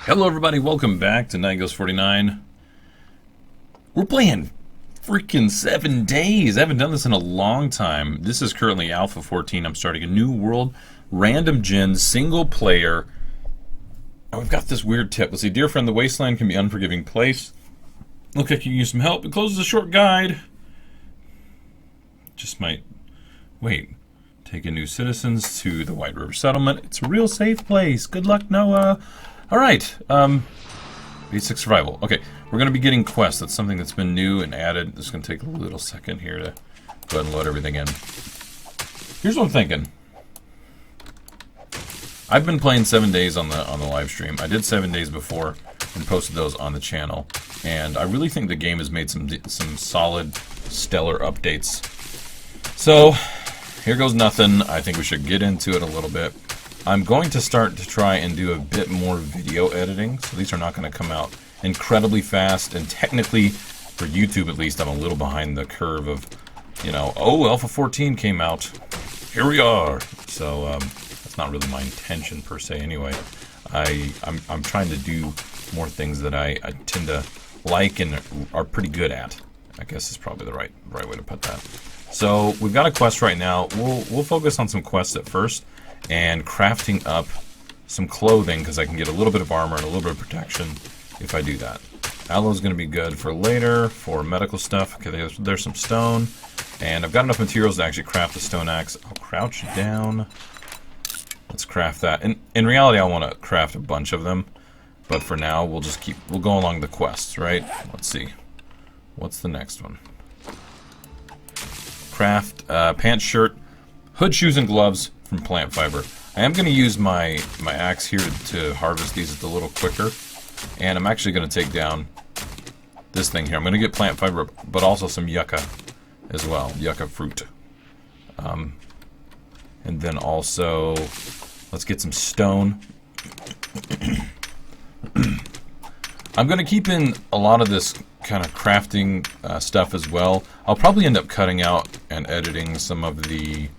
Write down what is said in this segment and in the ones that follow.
Hello everybody, welcome back to Nightghost 49. We're playing freaking 7 days. I haven't done this in a long time. This is currently Alpha 14. I'm starting a new world, random gen, single player. Oh, we've got this weird tip. Let's see, dear friend, the wasteland can be an unforgiving place. Look like you can use some help. It closes a short guide. Just might, wait. Taking new citizens to the White River Settlement. It's a real safe place. Good luck, Noah. Alright, basic survival. Okay, we're going to be getting quests. That's something that's been new and added. This is going to take a little second here to go ahead and load everything in. Here's what I'm thinking. I've been playing 7 days on the live stream. I did 7 days before and posted those on the channel. And I really think the game has made some solid, stellar updates. So, here goes nothing. I think we should get into it a little bit. I'm going to start to try and do a bit more video editing, so these are not going to come out incredibly fast, and technically, for YouTube at least, I'm a little behind the curve of, you know, oh, Alpha 14 came out, here we are. So, that's not really my intention per se anyway. I'm trying to do more things that I tend to like and are pretty good at, I guess is probably the right way to put that. So, we've got a quest right now. We'll focus on some quests at first, and crafting up some clothing, because I can get a little bit of armor and a little bit of protection if I do that. Aloe is going to be good for later, for medical stuff. Okay, there's some stone, and I've got enough materials to actually craft a stone axe. I'll crouch down. Let's craft that. In reality, I want to craft a bunch of them, but for now, we'll go along the quests, right? Let's see. What's the next one? Craft pants, shirt, hood, shoes, and gloves from plant fiber. I am going to use my axe here to harvest these a little quicker, and I'm actually going to take down this thing here. I'm going to get plant fiber, but also some yucca as well, yucca fruit. And then also, let's get some stone. I'm going to keep in a lot of this kind of crafting stuff as well. I'll probably end up cutting out and editing some of the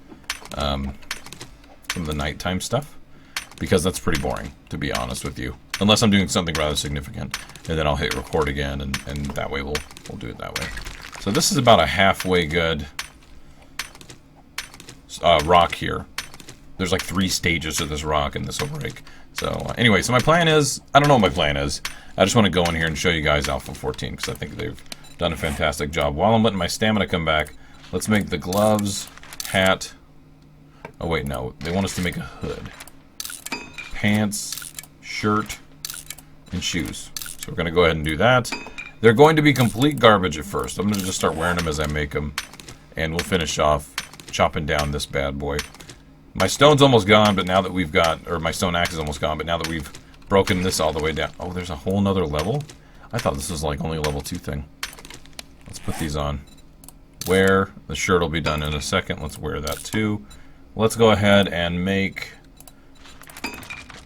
nighttime stuff, because that's pretty boring, to be honest with you. Unless I'm doing something rather significant, and then I'll hit record again, and that way we'll do it that way. So this is about a halfway good rock here. There's like 3 stages to this rock, and this will break. So anyway, so my plan is, I don't know what my plan is. I just want to go in here and show you guys Alpha 14, because I think they've done a fantastic job. While I'm letting my stamina come back, let's make the gloves, hat. Oh wait, no, they want us to make a hood. Pants, shirt, and shoes. So we're going to go ahead and do that. They're going to be complete garbage at first. I'm going to just start wearing them as I make them, and we'll finish off chopping down this bad boy. My stone's almost gone, but now that we've got, or my stone axe is almost gone, but now that we've broken this all the way down. Oh, there's a whole nother level? I thought this was like only a level 2 thing. Let's put these on. Wear. The shirt will be done in a second. Let's wear that too. Let's go ahead and make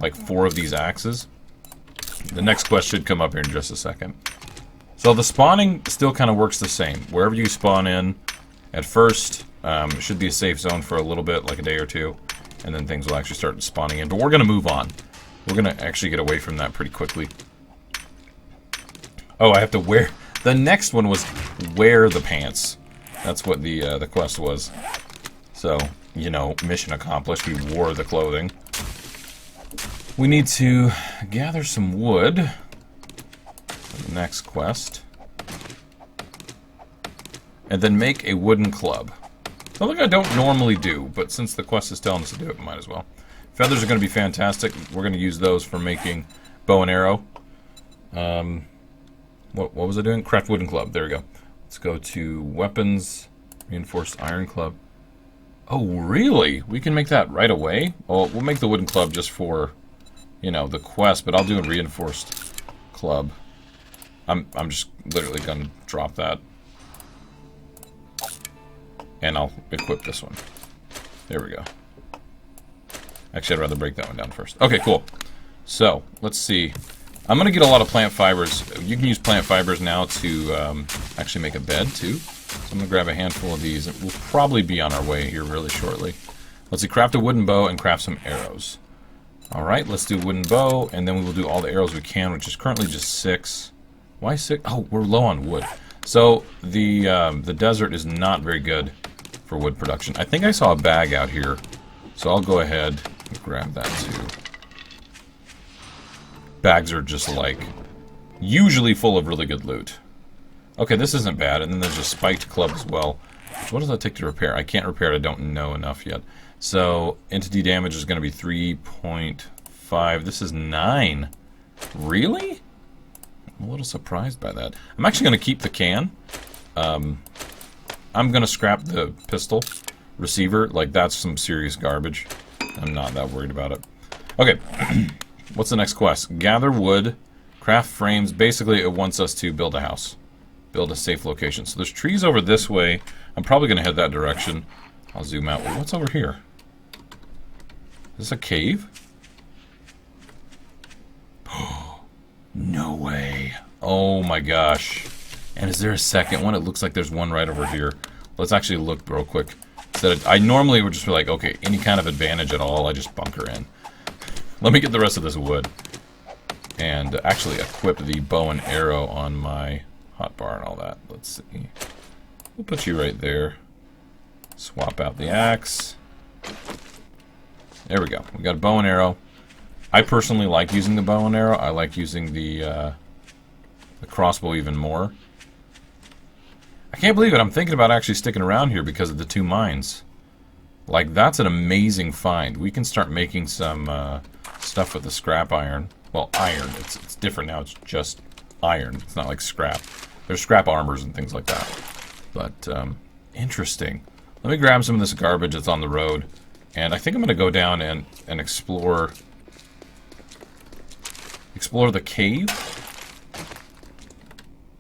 like 4 of these axes. The next quest should come up here in just a second. So the spawning still kind of works the same. Wherever you spawn in, at first, it should be a safe zone for a little bit, like a day or two, and then things will actually start spawning in. But we're going to move on. We're going to actually get away from that pretty quickly. Oh, I have to wear... The next one was wear the pants. That's what the quest was. So, you know, mission accomplished. We wore the clothing. We need to gather some wood for the next quest. And then make a wooden club. Something I don't normally do, but since the quest is telling us to do it, we might as well. Feathers are going to be fantastic. We're going to use those for making bow and arrow. What was I doing? Craft wooden club. There we go. Let's go to weapons, reinforced iron club. Oh, really? We can make that right away? Well, we'll make the wooden club just for, you know, the quest, but I'll do a reinforced club. I'm just literally going to drop that. And I'll equip this one. There we go. Actually, I'd rather break that one down first. Okay, cool. So, let's see. I'm going to get a lot of plant fibers. You can use plant fibers now to actually make a bed, too. So I'm going to grab a handful of these. We'll probably be on our way here really shortly. Let's see, craft a wooden bow and craft some arrows. Alright, let's do wooden bow, and then we will do all the arrows we can, which is currently just 6. Why 6? Oh, we're low on wood. So, the desert is not very good for wood production. I think I saw a bag out here, so I'll go ahead and grab that too. Bags are just like, usually full of really good loot. Okay, this isn't bad, and then there's a spiked club as well. What does that take to repair? I can't repair it, I don't know enough yet. So, entity damage is going to be 3.5. This is 9. Really? I'm a little surprised by that. I'm actually going to keep the can. I'm going to scrap the pistol receiver. Like, that's some serious garbage. I'm not that worried about it. Okay. What's the next quest? Gather wood, craft frames. Basically, it wants us to build a house. Build a safe location. So there's trees over this way. I'm probably going to head that direction. I'll zoom out. What's over here? Is this a cave? No way. Oh my gosh. And is there a second one? It looks like there's one right over here. Let's actually look real quick. I normally would just be like, okay, any kind of advantage at all, I just bunker in. Let me get the rest of this wood. And actually equip the bow and arrow on my hotbar and all that. Let's see. We'll put you right there. Swap out the axe. There we go. We got a bow and arrow. I personally like using the bow and arrow. I like using the crossbow even more. I can't believe it. I'm thinking about actually sticking around here because of the 2 mines. Like, that's an amazing find. We can start making some stuff with the scrap iron. Well, iron. It's different now. It's just iron. It's not like scrap. There's scrap armors and things like that. But, interesting. Let me grab some of this garbage that's on the road. And I think I'm going to go down and explore the cave.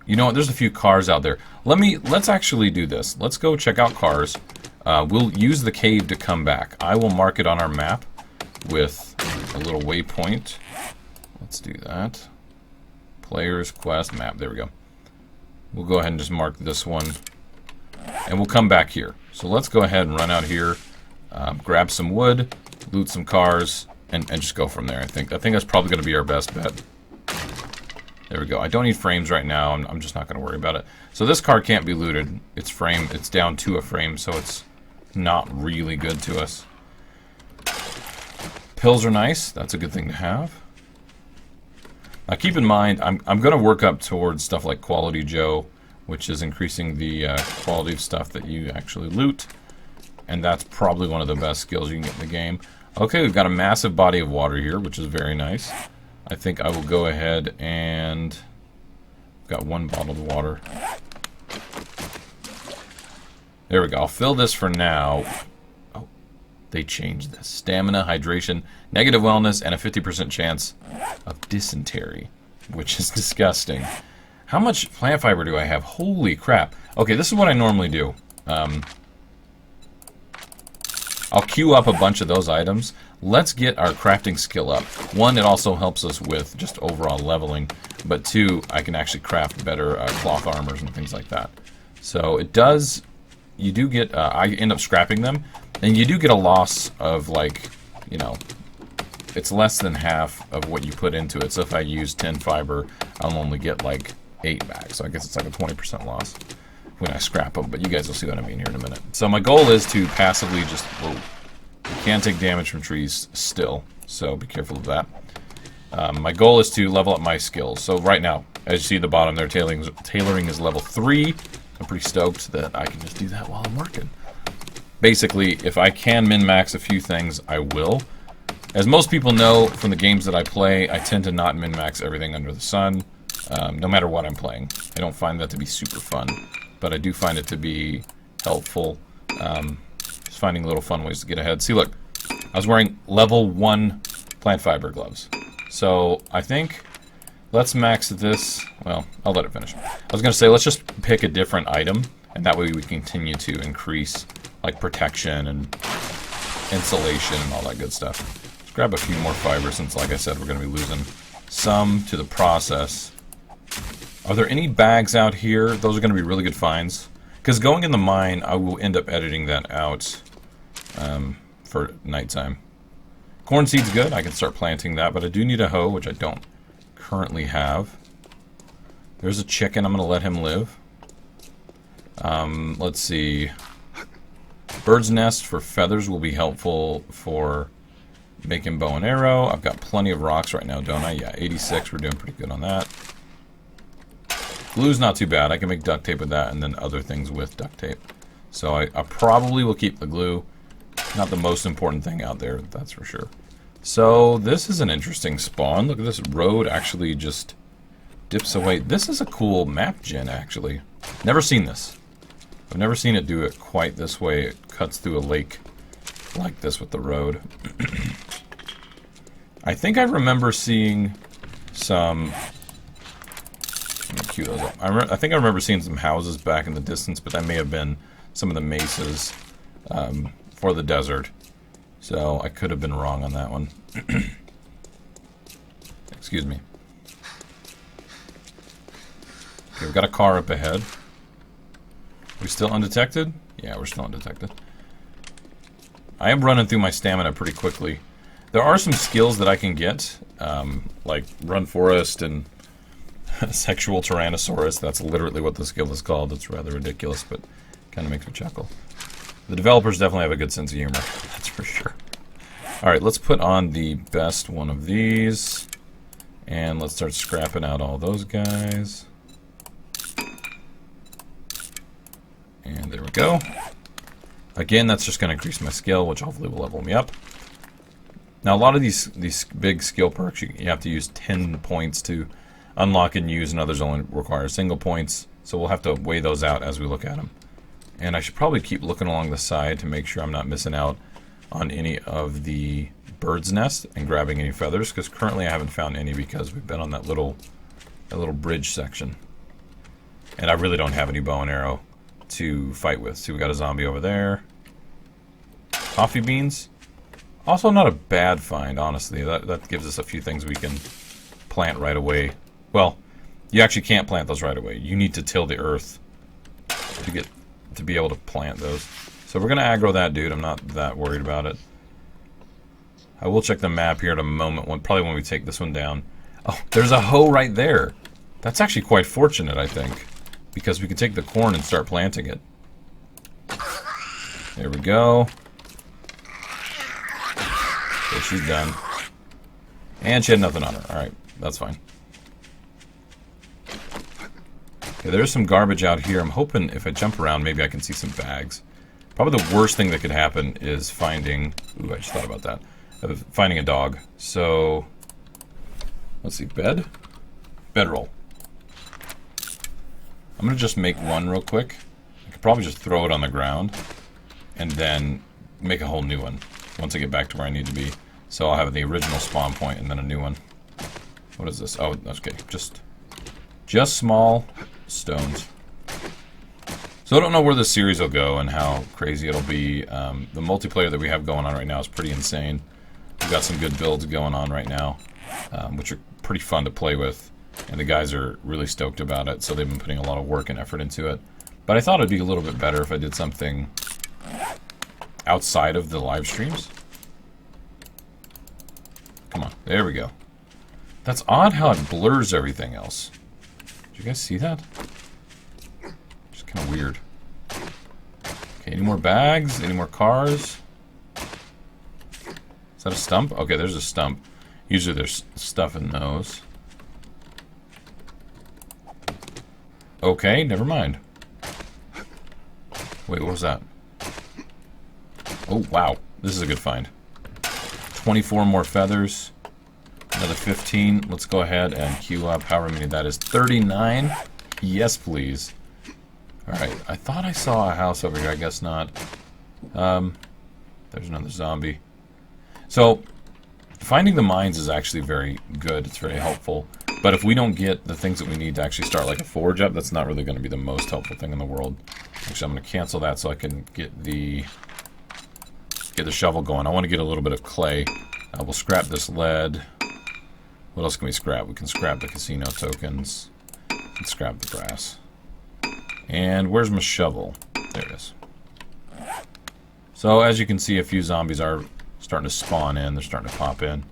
You know what? There's a few cars out there. Let's actually do this. Let's go check out cars. We'll use the cave to come back. I will mark it on our map with a little waypoint. Let's do that. Players, quest, map. There we go. We'll go ahead and just mark this one. And we'll come back here. So let's go ahead and run out here. Grab some wood, loot some cars, and just go from there. I think that's probably going to be our best bet. There we go. I don't need frames right now. I'm just not going to worry about it. So this car can't be looted. It's down to a frame, so it's not really good to us. Pills are nice. That's a good thing to have. Now keep in mind, I'm going to work up towards stuff like Quality Joe, which is increasing the quality of stuff that you actually loot. And that's probably one of the best skills you can get in the game. Okay, we've got a massive body of water here, which is very nice. I think I will go ahead and... got 1 bottled water. There we go. I'll fill this for now. Oh, they changed this. Stamina, hydration, negative wellness, and a 50% chance of dysentery, which is disgusting. How much plant fiber do I have? Holy crap. Okay, this is what I normally do. I'll queue up a bunch of those items. Let's get our crafting skill up. 1, it also helps us with just overall leveling. But 2, I can actually craft better cloth armors and things like that. So it does... You do get... I end up scrapping them. And you do get a loss of, like, you know... It's less than half of what you put into it. So if I use 10 fiber, I'll only get, like, 8 back. So I guess it's like a 20% loss when I scrap them, but you guys will see what I mean here in a minute. So my goal is to passively just... Whoa. You can take damage from trees still, so be careful of that. My goal is to level up my skills. So right now, as you see at the bottom there, tailoring is level 3. I'm pretty stoked that I can just do that while I'm working. Basically, if I can min-max a few things, I will. As most people know from the games that I play, I tend to not min-max everything under the sun, no matter what I'm playing. I don't find that to be super fun, but I do find it to be helpful. Just finding little fun ways to get ahead. See, look, I was wearing level 1 plant fiber gloves. So I think let's max this. Well, I'll let it finish. I was going to say, let's just pick a different item, and that way we continue to increase like protection and insulation and all that good stuff. Let's grab a few more fibers since, like I said, we're going to be losing some to the process. Are there any bags out here? Those are going to be really good finds. Because going in the mine, I will end up editing that out for nighttime. Corn seed's good. I can start planting that, but I do need a hoe, which I don't currently have. There's a chicken. I'm going to let him live. Let's see. Bird's nest for feathers will be helpful for making bow and arrow. I've got plenty of rocks right now, don't I? Yeah, 86. We're doing pretty good on that. Glue's not too bad. I can make duct tape with that and then other things with duct tape. So I probably will keep the glue. Not the most important thing out there, that's for sure. So this is an interesting spawn. Look at this road actually just dips away. This is a cool map gen, actually. Never seen this. I've never seen it do it quite this way. It cuts through a lake like this with the road. I think I remember seeing some... Let me cue those up. I think I remember seeing some houses back in the distance, but that may have been some of the mesas for the desert. So I could have been wrong on that one. Excuse me. Okay, we've got a car up ahead. Are we still undetected? Yeah, we're still undetected. I am running through my stamina pretty quickly. There are some skills that I can get, like Run Forest and Sexual Tyrannosaurus. That's literally what the skill is called. It's rather ridiculous, but kind of makes me chuckle. The developers definitely have a good sense of humor, that's for sure. Alright, let's put on the best one of these. And let's start scrapping out all those guys. And there we go. Again, that's just going to increase my skill, which hopefully will level me up. Now, a lot of these big skill perks, you have to use 10 points to unlock and use, and others only require single points. So we'll have to weigh those out as we look at them. And I should probably keep looking along the side to make sure I'm not missing out on any of the bird's nest and grabbing any feathers, because currently I haven't found any because we've been on that little bridge section. And I really don't have any bow and arrow to fight with. See, we got a zombie over there. Coffee beans. Also not a bad find, honestly. That gives us a few things we can plant right away. Well, you actually can't plant those right away. You need to till the earth to be able to plant those. So we're going to aggro that dude. I'm not that worried about it. I will check the map here in a moment, probably when we take this one down. Oh, there's a hoe right there. That's actually quite fortunate, I think, because we can take the corn and start planting it. There we go. Okay, she's done. And she had nothing on her. Alright, that's fine. Okay, there's some garbage out here. I'm hoping if I jump around, maybe I can see some bags. Probably the worst thing that could happen is finding... Ooh, I just thought about that. Finding a dog. So, let's see, bedroll. I'm going to just make one real quick. I could probably just throw it on the ground and then make a whole new one once I get back to where I need to be. So I'll have the original spawn point and then a new one. What is this? Oh, okay, just small stones. So I don't know where this series will go and how crazy it'll be. The multiplayer that we have going on right now is pretty insane. We've got some good builds going on right now, which are pretty fun to play with. And the guys are really stoked about it, so they've been putting a lot of work and effort into it. But I thought it'd be a little bit better if I did something outside of the live streams. Come on, there we go. That's odd how it blurs everything else. Did you guys see that? Just kind of weird. Okay, any more bags? Any more cars? Is that a stump? Okay, there's a stump. Usually there's stuff in those. Okay, never mind. Wait, what was that? Oh, wow. This is a good find. 24 more feathers. Another 15. Let's go ahead and queue up however many that is. 39? Yes, please. Alright, I thought I saw a house over here. I guess not. There's another zombie. So, finding the mines is actually very good. It's very helpful. But if we don't get the things that we need to actually start like a forge up, that's not really going to be the most helpful thing in the world. Actually, I'm going to cancel that so I can get the shovel going. I want to get a little bit of clay. We'll scrap this lead. What else can we scrap? We can scrap the casino tokens. And scrap the brass. And where's my shovel? There it is. So as you can see, a few zombies are starting to spawn in. They're starting to pop in.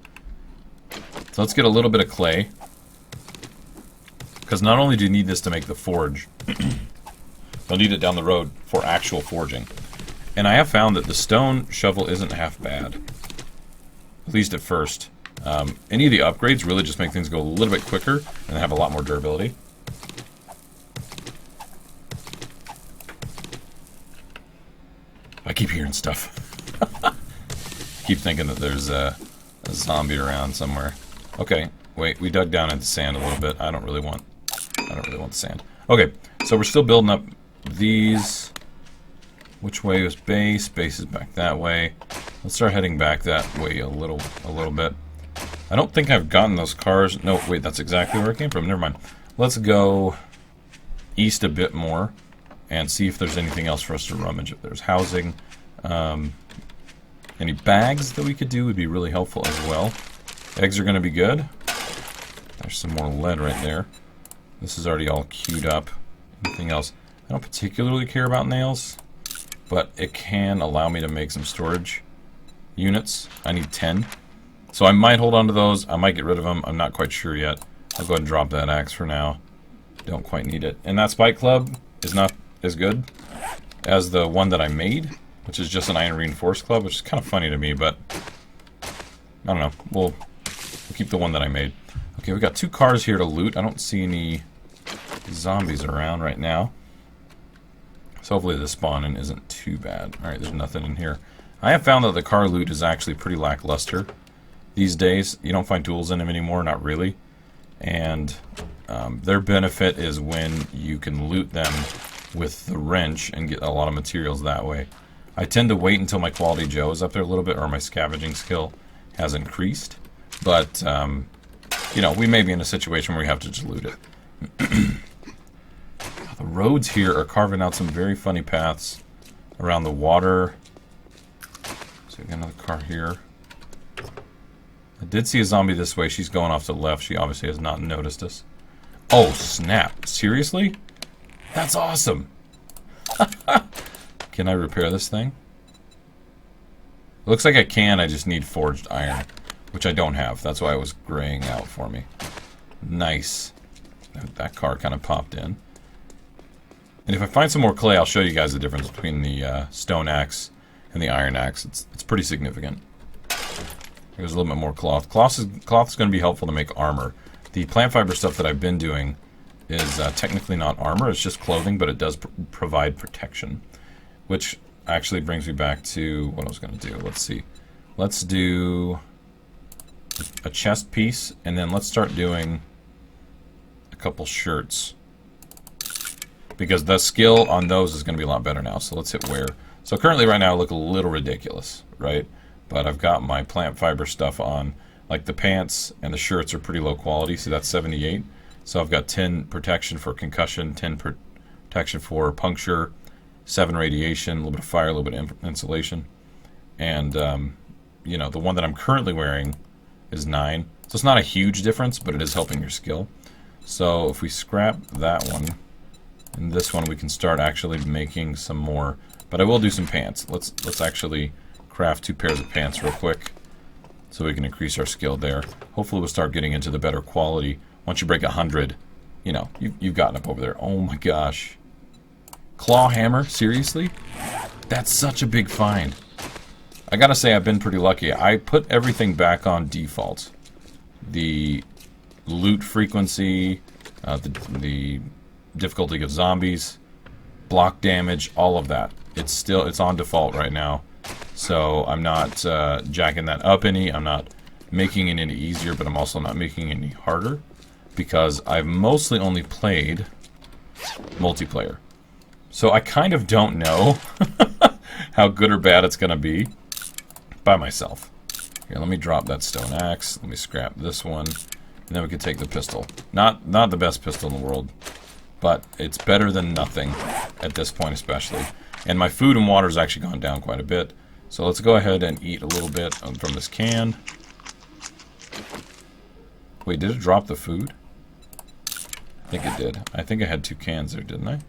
So let's get a little bit of clay. Because not only do you need this to make the forge, you'll need it down the road for actual forging. And I have found that the stone shovel isn't half bad. At least at first. Any of the upgrades really just make things go a little bit quicker and have a lot more durability. I keep hearing stuff. I keep thinking that there's a zombie around somewhere. Okay, wait, we dug down into sand a little bit. I don't really want the sand. Okay, so we're still building up these. Which way is base? Base is back that way. Let's start heading back that way a little bit. I don't think I've gotten those cars. No, wait, that's exactly where it came from. Never mind. Let's go east a bit more and see if there's anything else for us to rummage. If there's housing, any bags that we could do would be really helpful as well. Eggs are going to be good. There's some more lead right there. This is already all queued up. Anything else? I don't particularly care about nails, but it can allow me to make some storage units. I need 10. So I might hold on to those. I might get rid of them. I'm not quite sure yet. I'll go ahead and drop that axe for now. Don't quite need it. And that spike club is not as good as the one that I made, which is just an iron reinforced club, which is kind of funny to me, but I don't know. We'll keep the one that I made. Okay, we got 2 cars here to loot. I don't see any zombies around right now. So hopefully the spawning isn't too bad. Alright, there's nothing in here. I have found that the car loot is actually pretty lackluster these days. You don't find tools in them anymore, not really. And their benefit is when you can loot them with the wrench and get a lot of materials that way. I tend to wait until my quality Joe is up there a little bit, or my scavenging skill has increased. But, you know, we may be in a situation where we have to just loot it. The roads here are carving out some very funny paths around the water. So we got another car here. I did see a zombie this way. She's going off to the left. She obviously has not noticed us. Oh, snap. Seriously? That's awesome. Can I repair this thing? Looks like I can. I just need forged iron, which I don't have. That's why it was graying out for me. Nice. That car kind of popped in. And if I find some more clay, I'll show you guys the difference between the stone axe and the iron axe. It's pretty significant. There's a little bit more cloth. Cloth is going to be helpful to make armor. The plant fiber stuff that I've been doing is technically not armor. It's just clothing, but it does provide protection. Which actually brings me back to what I was going to do. Let's see. Let's do a chest piece, and then let's start doing a couple shirts. Because the skill on those is going to be a lot better now. So let's hit wear. So currently right now I look a little ridiculous, right? But I've got my plant fiber stuff on. Like the pants and the shirts are pretty low quality. See, that's 78. So I've got 10 protection for concussion, 10 protection for puncture, 7 radiation, a little bit of fire, a little bit of insulation. And, you know, the one that I'm currently wearing is 9. So it's not a huge difference, but it is helping your skill. So if we scrap that one, and this one, we can start actually making some more. But I will do some pants. Let's actually craft 2 pairs of pants real quick, so we can increase our skill there. Hopefully we'll start getting into the better quality. Once you break 100, you know, you've gotten up over there. Oh my gosh. Claw hammer? Seriously? That's such a big find. I gotta say, I've been pretty lucky. I put everything back on default. The loot frequency, the difficulty of zombies, block damage, all of that. It's on default right now. So I'm not jacking that up any. I'm not making it any easier, but I'm also not making it any harder, because I've mostly only played multiplayer. So I kind of don't know how good or bad it's going to be by myself. Here, let me drop that stone axe. Let me scrap this one. And then we can take the pistol. Not the best pistol in the world, but it's better than nothing at this point especially. And my food and water has actually gone down quite a bit. So let's go ahead and eat a little bit from this can. Wait, did it drop the food? I think it did. I think I had 2 cans there, didn't I?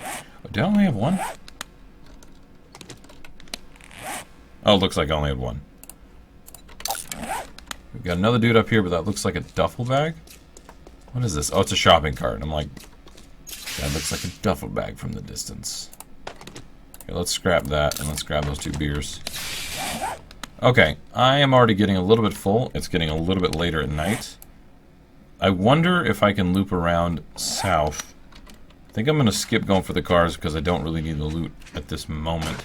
Oh, did I only have 1? Oh, it looks like I only had one. We've got another dude up here, but that looks like a duffel bag. What is this? Oh, it's a shopping cart. I'm like, that looks like a duffel bag from the distance. Okay, let's scrap that, and let's grab those 2 beers. Okay, I am already getting a little bit full. It's getting a little bit later at night. I wonder if I can loop around south. I think I'm going to skip going for the cars because I don't really need the loot at this moment.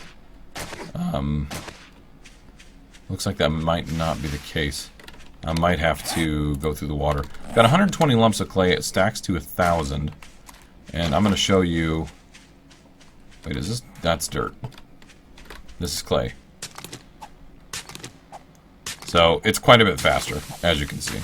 Looks like that might not be the case. I might have to go through the water. Got 120 lumps of clay. It stacks to 1,000. And I'm going to show you... Wait, is this... That's dirt. This is clay. So, it's quite a bit faster, as you can see.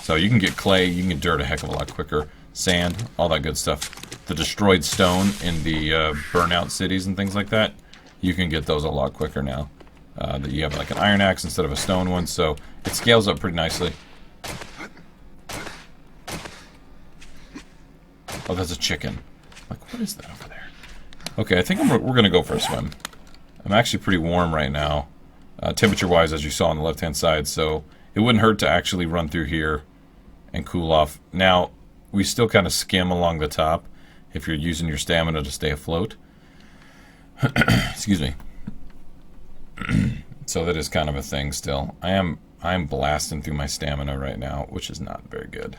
So, you can get clay, you can get dirt a heck of a lot quicker. Sand, all that good stuff. The destroyed stone in the burnout cities and things like that, you can get those a lot quicker now. That you have like an iron axe instead of a stone one, so it scales up pretty nicely. Oh, that's a chicken. Like, what is that over there? Okay, I think we're going to go for a swim. I'm actually pretty warm right now, temperature-wise, as you saw on the left-hand side, so it wouldn't hurt to actually run through here and cool off. Now, we still kind of skim along the top if you're using your stamina to stay afloat. Excuse me. So that is kind of a thing still. I'm blasting through my stamina right now, which is not very good.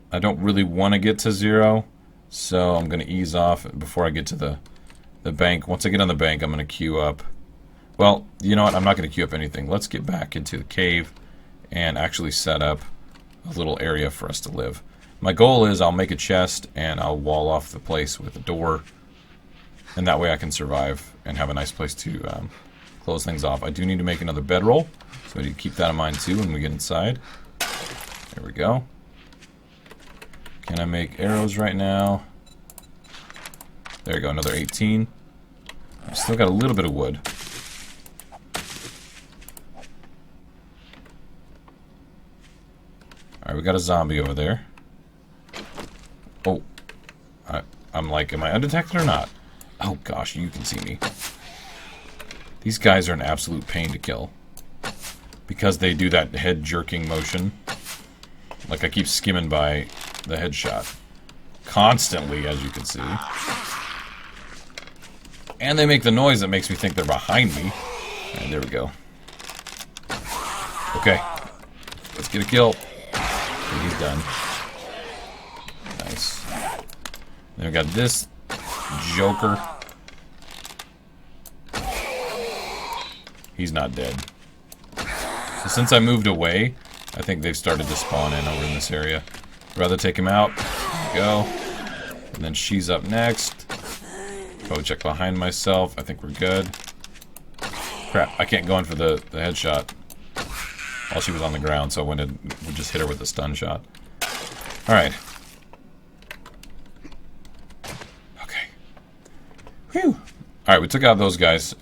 I don't really want to get to 0, so I'm going to ease off before I get to the bank. Once I get on the bank, I'm going to queue up. Well, you know what? I'm not going to queue up anything. Let's get back into the cave and actually set up a little area for us to live. My goal is I'll make a chest and I'll wall off the place with a door, and that way I can survive and have a nice place to close things off. I do need to make another bedroll, so I need to keep that in mind too when we get inside. There we go. Can I make arrows right now? There you go, another 18. I've still got a little bit of wood. Alright, we got a zombie over there. Oh. I'm like, am I undetected or not? Oh gosh, you can see me. These guys are an absolute pain to kill. Because they do that head jerking motion. Like I keep skimming by the headshot. Constantly, as you can see. And they make the noise that makes me think they're behind me. Alright, there we go. Okay. Let's get a kill. Okay, he's done. Nice. Then we got this joker. He's not dead. So since I moved away, I think they've started to spawn in over in this area. Rather take him out. There we go. And then she's up next. Probably check behind myself. I think we're good. Crap, I can't go in for the headshot. While she was on the ground, so I would just hit her with a stun shot. Alright. Okay. Whew. Alright, we took out those guys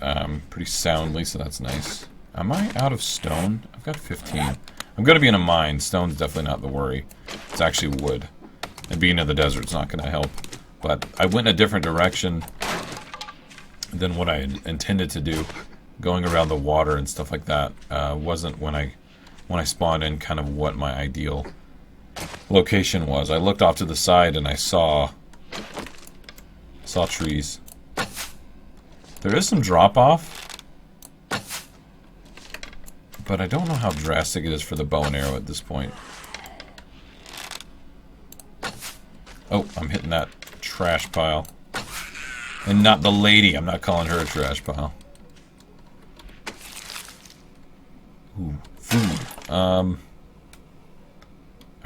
pretty soundly, so that's nice. Am I out of stone? I've got 15. I'm going to be in a mine. Stone's definitely not the worry. It's actually wood. And being in the desert's not going to help. But I went in a different direction than what I intended to do. Going around the water and stuff like that wasn't when I spawned in kind of what my ideal location was. I looked off to the side and I saw trees. There is some drop off, but I don't know how drastic it is for the bow and arrow at this point. Oh, I'm hitting that trash pile. And not the lady. I'm not calling her a trash pile. Ooh, food. I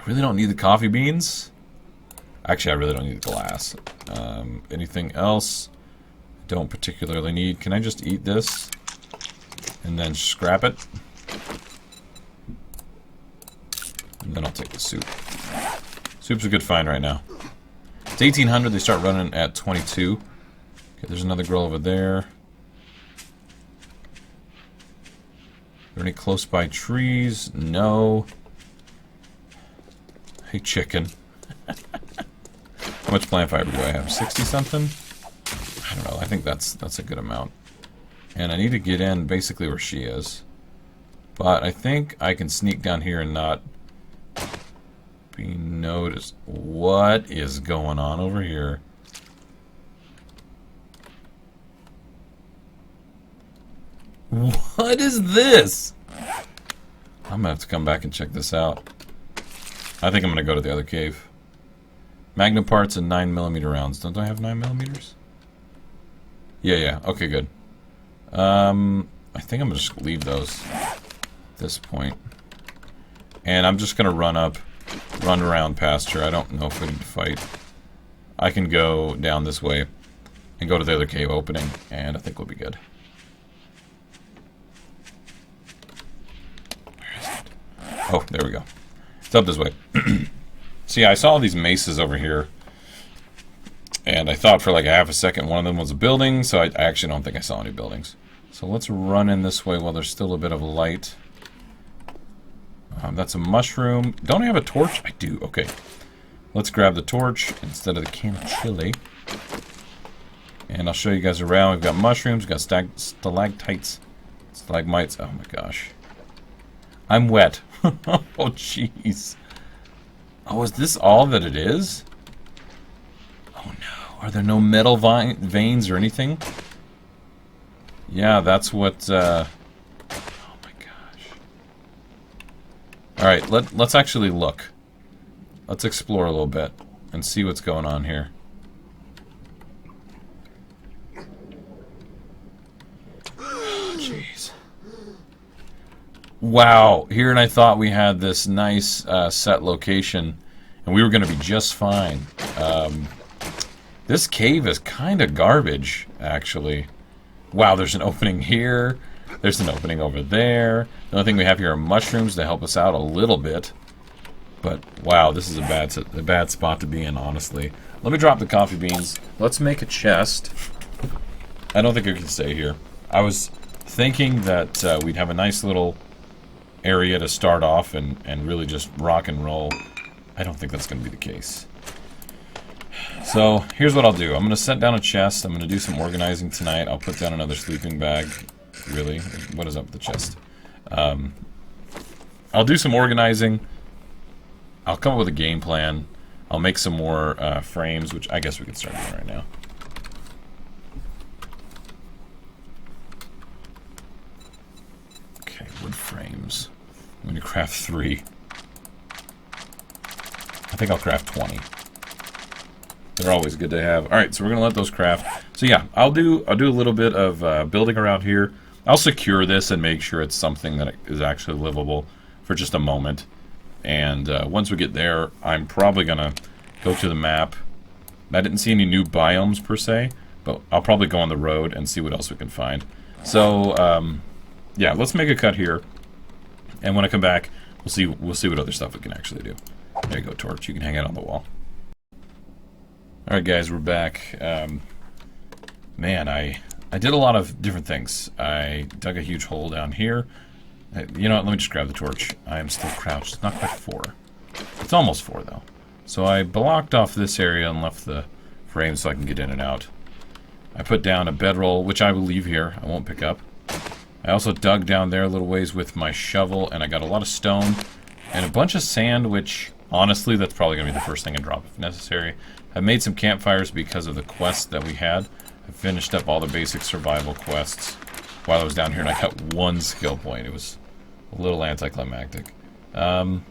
really don't need the coffee beans. Actually, I really don't need the glass. Anything else? Don't particularly need. Can I just eat this? And then scrap it? And then I'll take the soup. Soup's a good find right now. It's 1800. They start running at 22. Okay, there's another girl over there. Are there any close by trees? No. Hey, chicken. How much plant fiber do I have? 60 something? don't know. I think that's a good amount. And I need to get in basically where she is. But I think I can sneak down here and not be noticed. What is going on over here? What is this? I'm gonna have to come back and check this out. I think I'm gonna go to the other cave. Magnum parts and 9mm rounds. Don't I have 9mm? Yeah. Okay, good. I think I'm gonna just leave those at this point. And I'm just gonna run around past her. I don't know if we need to fight. I can go down this way and go to the other cave opening, and I think we'll be good. Oh, there we go. It's up this way. See, I saw these maces over here, and I thought for like a half a second one of them was a building, so I actually don't think I saw any buildings. So let's run in this way while there's still a bit of light. That's a mushroom. Don't I have a torch? I do. Okay. Let's grab the torch instead of the can of chili. And I'll show you guys around. We've got mushrooms, we've got stalactites, stalagmites. Oh my gosh. I'm wet. Oh, jeez. Oh, is this all that it is? Oh, no. Are there no metal veins or anything? Yeah, that's what... Oh, my gosh. Alright, let's actually look. Let's explore a little bit and see what's going on here. Jeez. Wow, here and I thought we had this nice set location and we were going to be just fine. This cave is kind of garbage, actually. Wow, there's an opening here. There's an opening over there. The only thing we have here are mushrooms to help us out a little bit. But, wow, this is a bad spot to be in, honestly. Let me drop the coffee beans. Let's make a chest. I don't think I can stay here. I was thinking that we'd have a nice little area to start off and really just rock and roll. I don't think that's going to be the case. So, here's what I'll do. I'm going to set down a chest. I'm going to do some organizing tonight. I'll put down another sleeping bag. Really? What is up with the chest? I'll do some organizing. I'll come up with a game plan. I'll make some more frames, which I guess we can start doing right now. Okay, wood frames. I'm going to craft 3. I think I'll craft 20. They're always good to have. Alright, so we're going to let those craft. So yeah, I'll do a little bit of building around here. I'll secure this and make sure it's something that is actually livable for just a moment. And once we get there, I'm probably going to go to the map. I didn't see any new biomes per se, but I'll probably go on the road and see what else we can find. So, yeah, let's make a cut here. And when I come back, we'll see what other stuff we can actually do. There you go, torch. You can hang it on the wall. Alright guys, we're back. Man, I did a lot of different things. I dug a huge hole down here. You know what, let me just grab the torch. I am still crouched. It's not quite 4. It's almost 4 though. So I blocked off this area and left the frame so I can get in and out. I put down a bedroll, which I will leave here. I won't pick up. I also dug down there a little ways with my shovel, and I got a lot of stone and a bunch of sand, which honestly, that's probably going to be the first thing I drop if necessary. I made some campfires because of the quests that we had. I finished up all the basic survival quests while I was down here, and I got 1 skill point. It was a little anticlimactic. I'll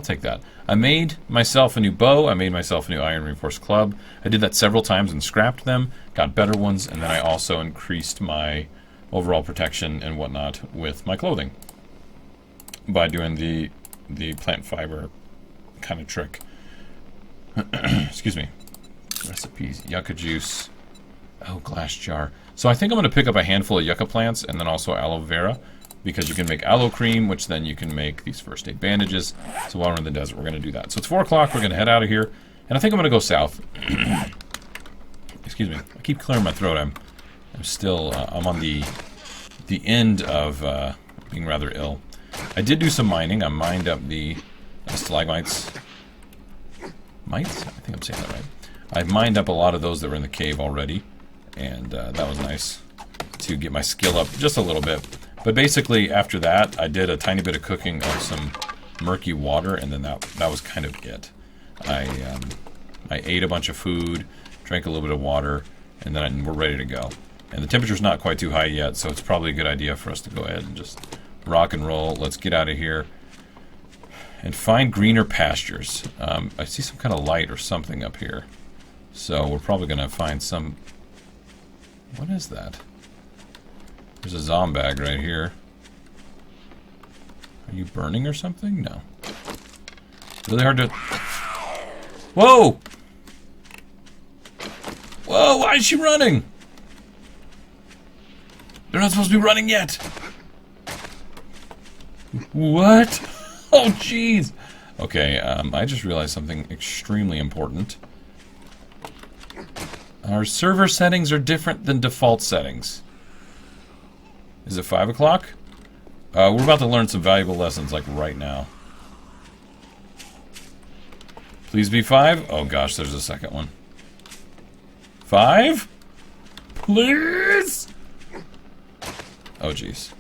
take that. I made myself a new bow. I made myself a new iron reinforced club. I did that several times and scrapped them, got better ones, and then I also increased my overall protection and whatnot with my clothing by doing the plant fiber kind of trick. Excuse me. Recipes. Yucca juice. Oh, glass jar. So I think I'm going to pick up a handful of yucca plants and then also aloe vera, because you can make aloe cream, which then you can make these first aid bandages. So while we're in the desert, we're going to do that. So it's 4 o'clock. We're going to head out of here, and I think I'm going to go south. Excuse me. I keep clearing my throat. I'm still I'm on the end of being rather ill. I did do some mining. I mined up the stalagmites. Mites? I think I'm saying that right. I mined up a lot of those that were in the cave already, and that was nice to get my skill up just a little bit. But basically, after that, I did a tiny bit of cooking of some murky water, and then that was kind of it. I ate a bunch of food, drank a little bit of water, and then we're ready to go. And the temperature's not quite too high yet, so it's probably a good idea for us to go ahead and just rock and roll. Let's get out of here and find greener pastures. I see some kind of light or something up here, so we're probably going to find some... What is that? There's a zombag right here. Are you burning or something? No. Really hard to... Whoa! Whoa, why is she running? They're not supposed to be running yet. What? Oh, jeez. Okay, I just realized something extremely important. Our server settings are different than default settings. Is it 5 o'clock? We're about to learn some valuable lessons, like right now. Please be 5? Oh gosh, there's a second one. 5? Please? Oh jeez.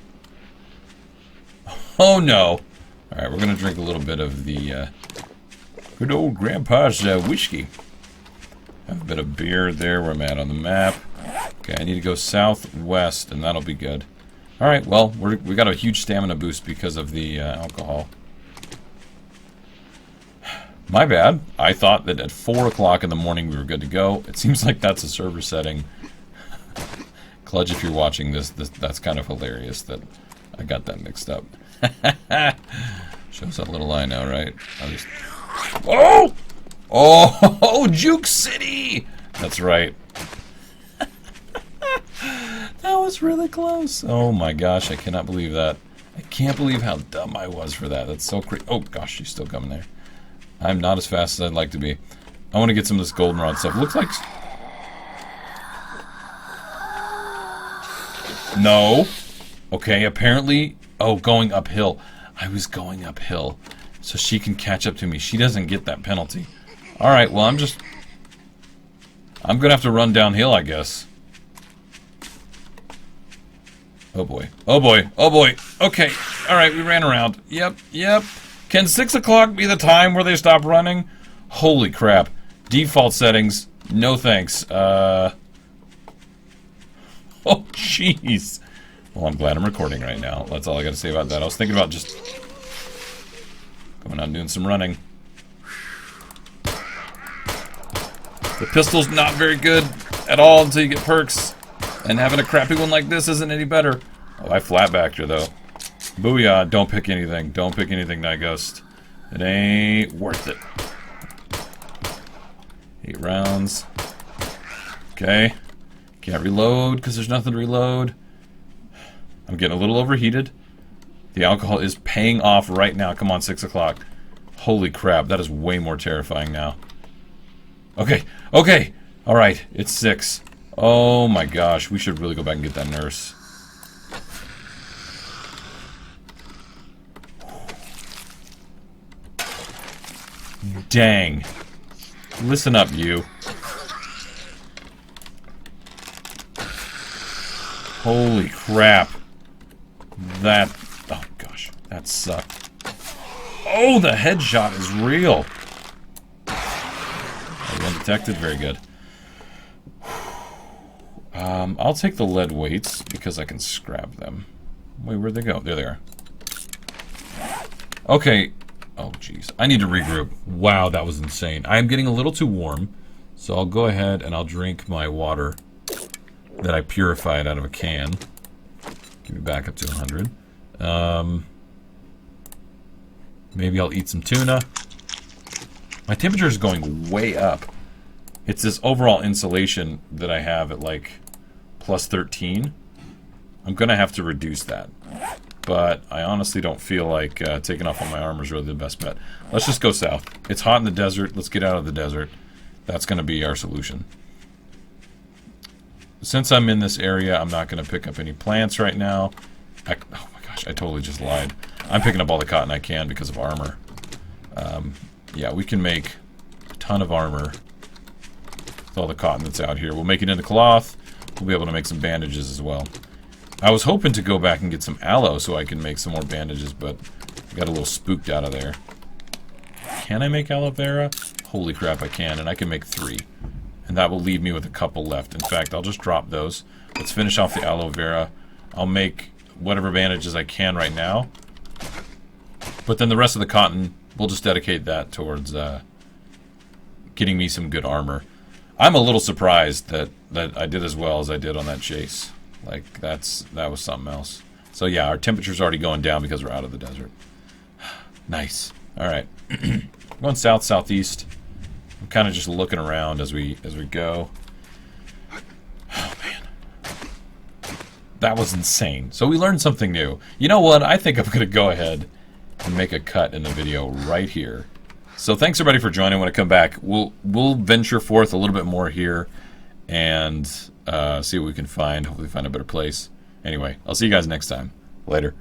Oh no. Alright, we're gonna drink a little bit of the good old Grandpa's whiskey. Have a bit of beer there where I'm at on the map. Okay, I need to go southwest, and that'll be good. Alright, well, we got a huge stamina boost because of the alcohol. My bad. I thought that at 4 o'clock in the morning we were good to go. It seems like that's a server setting. Cludge, if you're watching this, that's kind of hilarious that I got that mixed up. Shows that little eye now, right? Oh! Oh, Juke City! That's right. That was really close. Oh my gosh, I cannot believe that. I can't believe how dumb I was for that. That's so crazy. Oh gosh, she's still coming there. I'm not as fast as I'd like to be. I want to get some of this goldenrod stuff. Looks like... No. Okay, apparently... Oh, going uphill. I was going uphill. So she can catch up to me. She doesn't get that penalty. Alright, well, I'm gonna have to run downhill, I guess. Oh boy. Oh boy. Oh boy. Okay. Alright, we ran around. Yep. Can 6 o'clock be the time where they stop running? Holy crap. Default settings. No thanks. Oh, jeez. Well, I'm glad I'm recording right now. That's all I gotta say about that. I was thinking about just going out and doing some running. The pistol's not very good at all until you get perks. And having a crappy one like this isn't any better. Oh, I flatbacked her, though. Booyah. Don't pick anything. Don't pick anything, Nightghost. It ain't worth it. 8 rounds. Okay. Can't reload because there's nothing to reload. I'm getting a little overheated. The alcohol is paying off right now. Come on, 6 o'clock. Holy crap. That is way more terrifying now. Okay. Okay. Alright. It's 6. Oh my gosh. We should really go back and get that nurse. Dang. Listen up, you. Holy crap. That... Oh gosh. That sucked. Oh, the headshot is real. Undetected. Very good. I'll take the lead weights because I can scrap them. Wait, where'd they go? There they are. Okay. Oh, jeez. I need to regroup. Wow, that was insane. I am getting a little too warm, so I'll go ahead and I'll drink my water that I purified out of a can. Give me back up to 100. Maybe I'll eat some tuna. My temperature is going way up. It's this overall insulation that I have at like plus 13. I'm gonna have to reduce that. But I honestly don't feel like taking off on my armor is really the best bet. Let's just go south. It's hot in the desert. Let's get out of the desert. That's gonna be our solution. Since I'm in this area, I'm not gonna pick up any plants right now. Oh my gosh, I totally just lied. I'm picking up all the cotton I can because of armor. Yeah, we can make a ton of armor with all the cotton that's out here. We'll make it into cloth. We'll be able to make some bandages as well. I was hoping to go back and get some aloe so I can make some more bandages, but I got a little spooked out of there. Can I make aloe vera? Holy crap, I can, and I can make 3. And that will leave me with a couple left. In fact, I'll just drop those. Let's finish off the aloe vera. I'll make whatever bandages I can right now. But then the rest of the cotton, we'll just dedicate that towards getting me some good armor. I'm a little surprised that I did as well as I did on that chase. Like, that was something else. So yeah, our temperature's already going down because we're out of the desert. Nice. Alright. Going south, southeast. I'm kind of just looking around as we go. Oh, man. That was insane. So we learned something new. You know what? I think I'm going to go ahead and make a cut in the video right here. So thanks everybody for joining. When I come back, we'll venture forth a little bit more here and see what we can find. Hopefully find a better place. Anyway, I'll see you guys next time. Later.